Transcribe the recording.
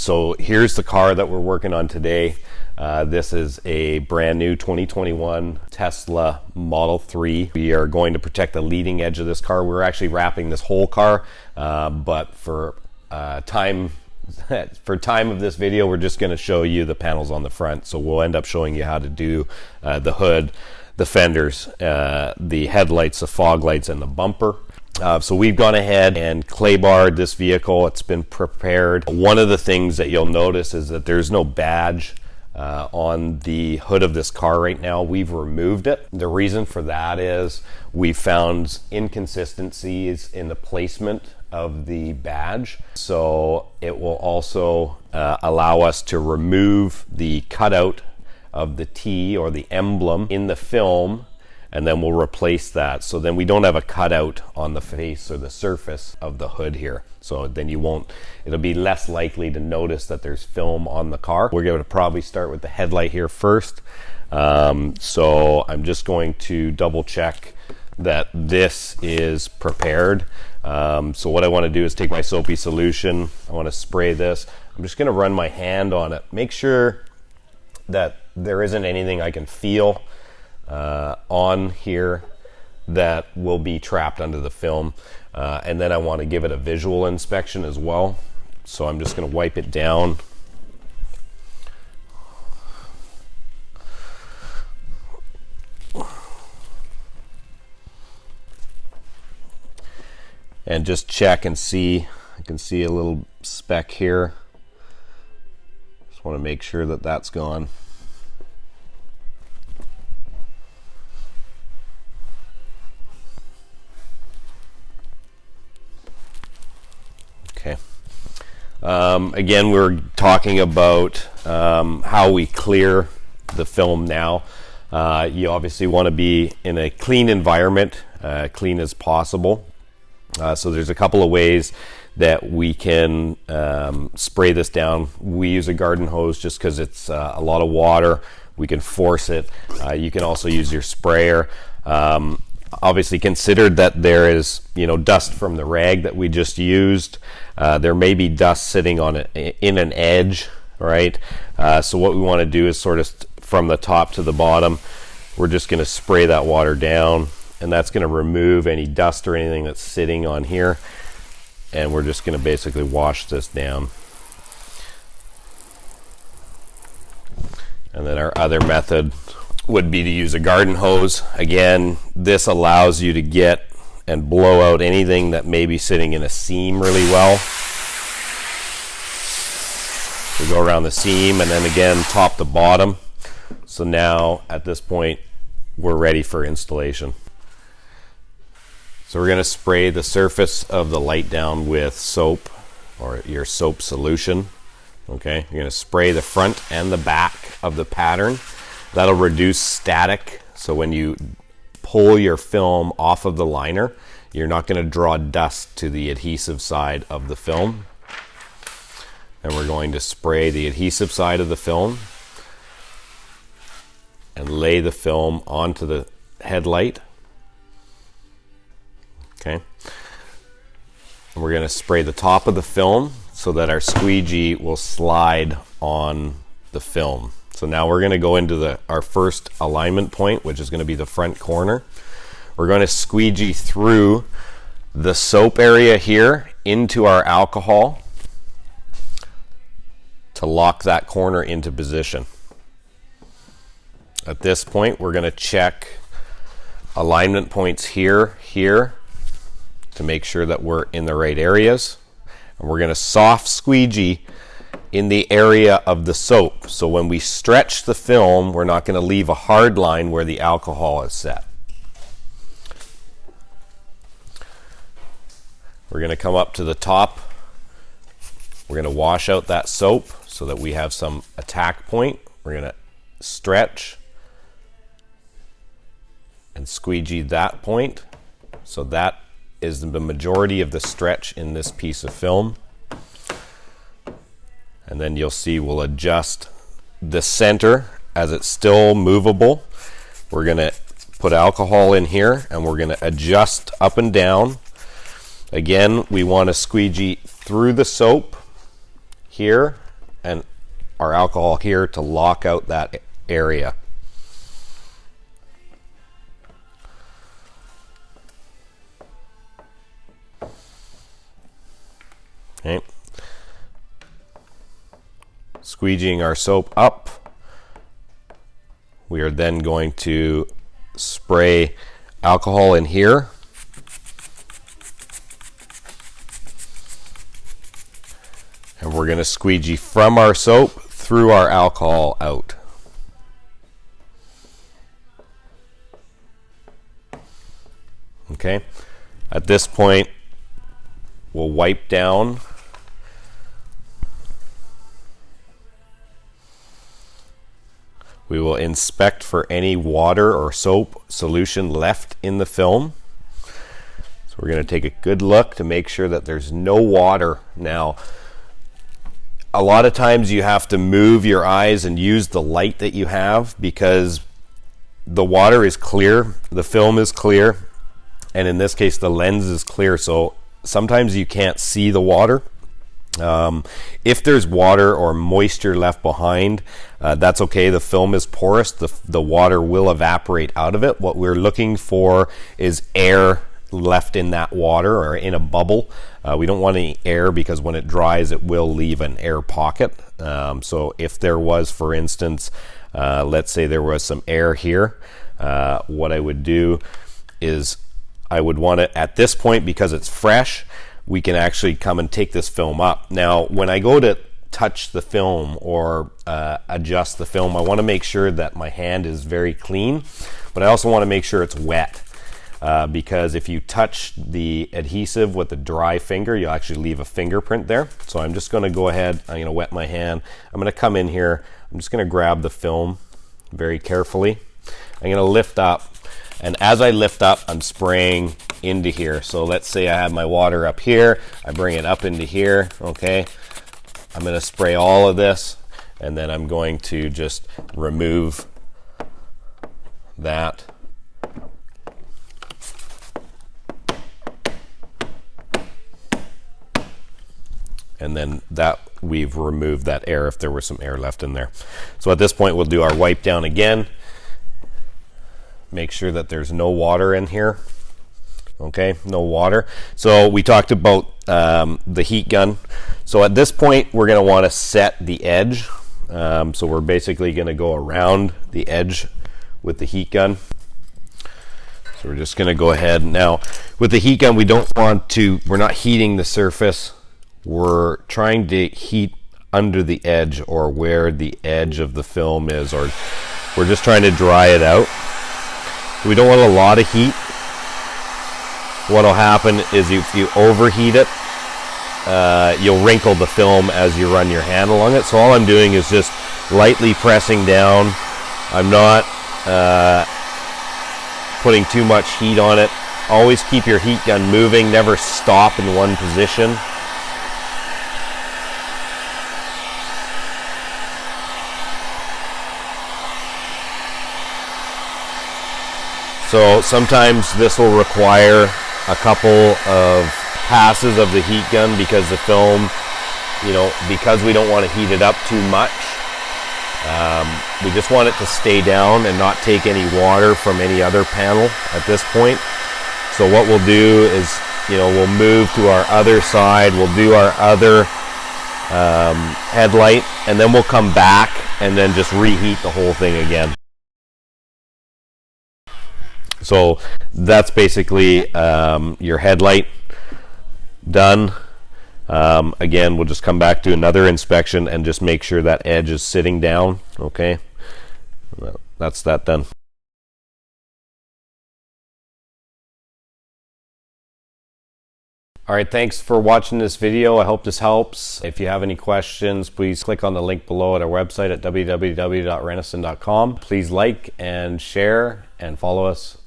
So here's the car that we're working on today. This is a brand new 2021 Tesla Model 3. We are going to protect the leading edge of this car. We're actually wrapping this whole car, but for time of this video, we're just going to show you the panels on the front. So we'll end up showing you how to do the hood, the fenders, the headlights, the fog lights, and the bumper. So we've gone ahead and clay barred this vehicle. It's been prepared. One of the things that you'll notice is that there's no badge on the hood of this car right now. We've removed it. The reason for that is we found inconsistencies in the placement of the badge. So it will also allow us to remove the cutout of the T or the emblem in the film, and then we'll replace that. So then we don't have a cutout on the face or the surface of the hood here. So then it'll be less likely to notice that there's film on the car. We're going to probably start with the headlight here first. So I'm just going to double check that this is prepared. So what I want to do is take my soapy solution. I want to spray this. I'm just going to run my hand on it. Make sure that there isn't anything I can feel on here that will be trapped under the film, and then I want to give it a visual inspection as well. So I'm just going to wipe it down. And just check and see. I can see a little speck here. Just want to make sure that that's gone. Okay. Again, we're talking about how we clear the film now. You obviously want to be in a clean environment, clean as possible. So there's a couple of ways that we can spray this down. We use a garden hose just because it's a lot of water. We can force it. You can also use your sprayer. Obviously consider that there is, dust from the rag that we just used. There may be dust sitting on in an edge, right? So what we want to do is sort of from the top to the bottom, we're just going to spray that water down, and that's going to remove any dust or anything that's sitting on here. And we're just going to basically wash this down. And then our other method would be to use a garden hose. Again, this allows you to get and blow out anything that may be sitting in a seam really well. We go around the seam and then again top to bottom. So now at this point we're ready for installation. So we're going to spray the surface of the light down with soap or your soap solution. Okay, you're going to spray the front and the back of the pattern. That'll reduce static, so when you pull your film off of the liner, you're not going to draw dust to the adhesive side of the film. And we're going to spray the adhesive side of the film and lay the film onto the headlight. Okay. And we're going to spray the top of the film so that our squeegee will slide on the film. So now we're going to go into our first alignment point, which is going to be the front corner. We're going to squeegee through the soap area here into our alcohol to lock that corner into position. At this point, we're going to check alignment points here to make sure that we're in the right areas. And we're going to soft squeegee in the area of the soap. So when we stretch the film, we're not going to leave a hard line where the alcohol is set. We're going to come up to the top. We're going to wash out that soap so that we have some attack point. We're going to stretch and squeegee that point. So that is the majority of the stretch in this piece of film. And then you'll see we'll adjust the center as it's still movable. We're going to put alcohol in here and we're going to adjust up and down. Again, we want to squeegee through the soap here and our alcohol here to lock out that area. Okay. Squeegeeing our soap up. We are then going to spray alcohol in here. And we're going to squeegee from our soap through our alcohol out. Okay. At this point, we'll wipe down. We will inspect for any water or soap solution left in the film. So we're going to take a good look to make sure that there's no water. Now, a lot of times you have to move your eyes and use the light that you have because the water is clear, the film is clear, and in this case the lens is clear, so sometimes you can't see the water. If there's water or moisture left behind, that's okay. The film is porous. The water will evaporate out of it. What we're looking for is air left in that water or in a bubble. We don't want any air because when it dries it will leave an air pocket. So if there was, for instance, let's say there was some air here, what I would do is I would want it at this point, because it's fresh, we can actually come and take this film up. Now when I go to touch the film or adjust the film, I want to make sure that my hand is very clean, but I also want to make sure it's wet. Because if you touch the adhesive with a dry finger, you'll actually leave a fingerprint there. So I'm just going to go ahead, I'm going to wet my hand. I'm going to come in here, I'm just going to grab the film very carefully. I'm going to lift up, and as I lift up, I'm spraying into here. So let's say I have my water up here, I bring it up into here, okay? I'm going to spray all of this, and then I'm going to just remove that. And then that we've removed that air if there was some air left in there. So at this point we'll do our wipe down again. Make sure that there's no water in here. Okay, no water. So we talked about the heat gun. So at this point we're going to want to set the edge. So we're basically going to go around the edge with the heat gun. So we're just going to go ahead. Now with the heat gun, we're not heating the surface. We're trying to heat under the edge or where the edge of the film is, or we're just trying to dry it out. We don't want a lot of heat. What'll happen is if you overheat it, you'll wrinkle the film as you run your hand along it. So all I'm doing is just lightly pressing down. I'm not putting too much heat on it. Always keep your heat gun moving, never stop in one position. So sometimes this will require a couple of passes of the heat gun because the film, because we don't want to heat it up too much. We just want it to stay down and not take any water from any other panel at this point. So what we'll do is, we'll move to our other side, we'll do our other headlight, and then we'll come back and then just reheat the whole thing again. So that's basically your headlight done. Again, we'll just come back to another inspection and just make sure that edge is sitting down. Okay, that's that done. All right, thanks for watching this video. I hope this helps. If you have any questions, please click on the link below at our website at www.renoson.com. Please like and share and follow us